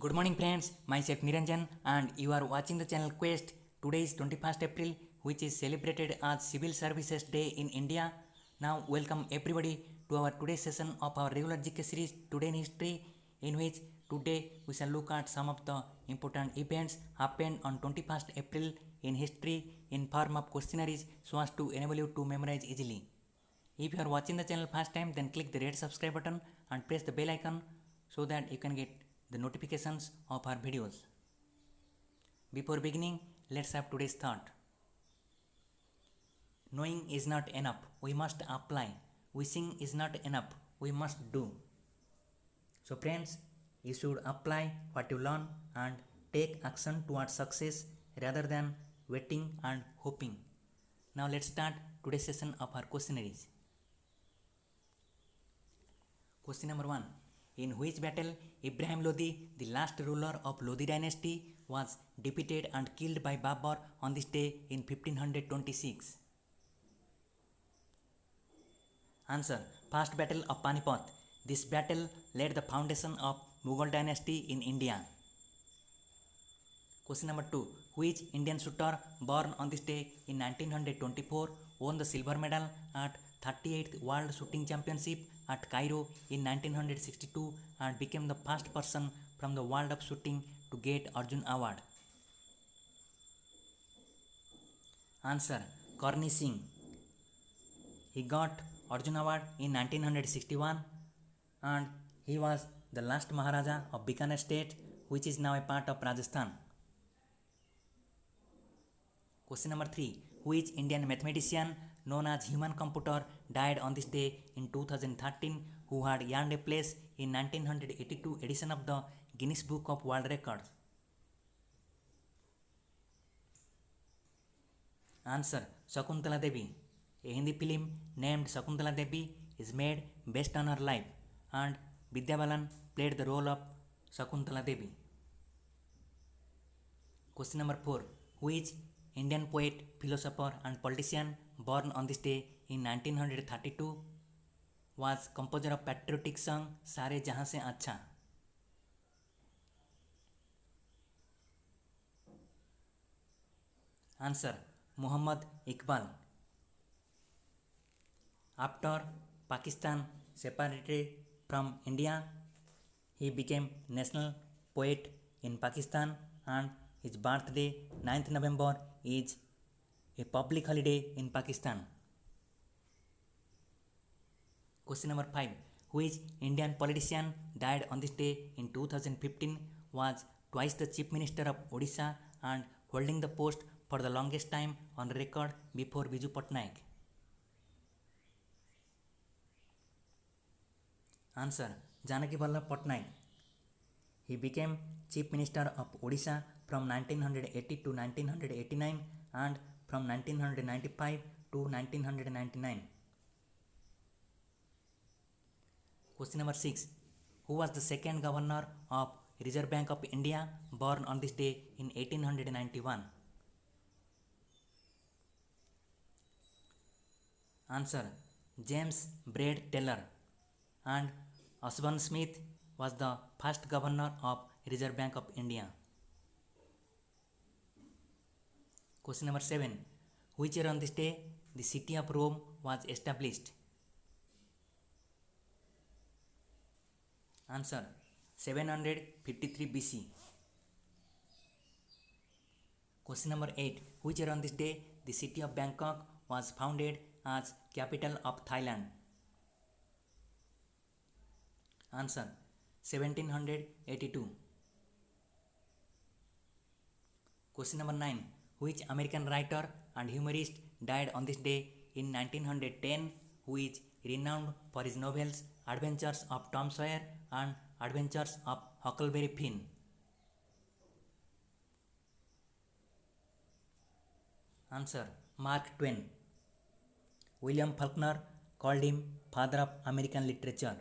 Good morning friends, myself Niranjan and you are watching the channel Quest. Today is 21st April which is celebrated as Civil Services Day in India. Now welcome everybody to our today's session of our regular GK series Today in History, in which today we shall look at some of the important events happened on 21st April in history in form of questionnaires so as to enable you to memorize easily. If you are watching the channel first time, then click the red subscribe button and press the bell icon so that you can get the notifications of our videos. Before beginning, let's have today's thought. Knowing is not enough, we must apply. Wishing is not enough, we must do. So friends, you should apply what you learn and take action towards success rather than waiting and hoping. Now let's start today's session of our questionnaires. Question number 1. In which battle Ibrahim Lodi, the last ruler of Lodi dynasty, was defeated and killed by Babur on this day in 1526? Answer. First Battle of Panipat. This battle laid the foundation of Mughal dynasty in India. Question number 2. Which Indian shooter born on this day in 1924 won the silver medal at 38th World Shooting Championship at Cairo in 1962 and became the first person from the world of shooting to get Arjun Award? Answer. Karni Singh. He got Arjun Award in 1961 and he was the last Maharaja of Bikaner state, which is now a part of Rajasthan. Question number 3. Which Indian mathematician known as human computer died on this day in 2013 who had earned a place in 1982 edition of the Guinness Book of World Records? Answer. Shakuntala Devi. A Hindi film named Shakuntala Devi is made based on her life and Vidya Balan played the role of Shakuntala Devi. Question number 4. Which Indian poet, philosopher and politician born on this day in 1932 was composer of patriotic song Sare Jahan Se Acha? Answer. Muhammad Iqbal. After Pakistan separated from India, he became national poet in Pakistan and his birthday 9th November is a public holiday in Pakistan. Question number 5. Which Indian politician died on this day in 2015 was twice the Chief Minister of Odisha and holding the post for the longest time on record before Biju Patnaik? Answer. Janaki Vallabh Patnaik. He became Chief Minister of Odisha from 1980 to 1989 and from 1995 to 1999. Question number 6. Who was the second governor of Reserve Bank of India born on this day in 1891? Answer. James Braid Taylor. And Osborne Smith was the first governor of Reserve Bank of India. Question number 7. Which year on this day the city of Rome was established? Answer. 753 BC. Question number 8. Which year on this day the city of Bangkok was founded as capital of Thailand? Answer. 1782. Question number 9. Which American writer and humorist died on this day in 1910 who is renowned for his novels Adventures of Tom Sawyer and Adventures of Huckleberry Finn? Answer. Mark Twain. William Faulkner called him father of American literature.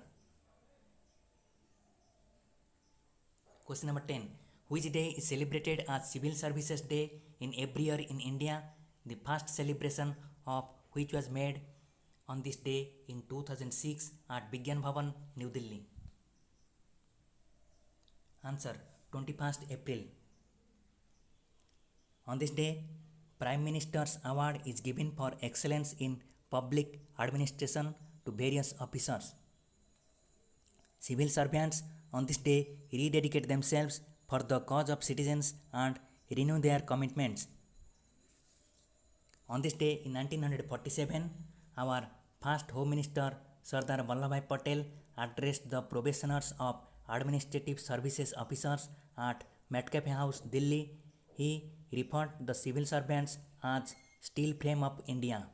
Question number 10. Which day is celebrated as Civil Services Day in every year in India? The first celebration of which was made on this day in 2006 at Vigyan Bhavan, New Delhi. Answer. 21st April. On this day, Prime Minister's Award is given for excellence in public administration to various officers. Civil servants on this day rededicate themselves for the cause of citizens and renew their commitments. On this day in 1947, our first Home Minister Sardar Vallabhbhai Patel addressed the probationers of Administrative Services officers at Metcalfe House, Delhi. He referred the civil servants as steel frame of India.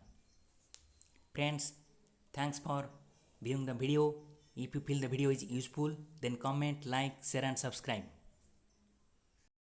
Friends, thanks for viewing the video. If you feel the video is useful, then comment, like, share and subscribe.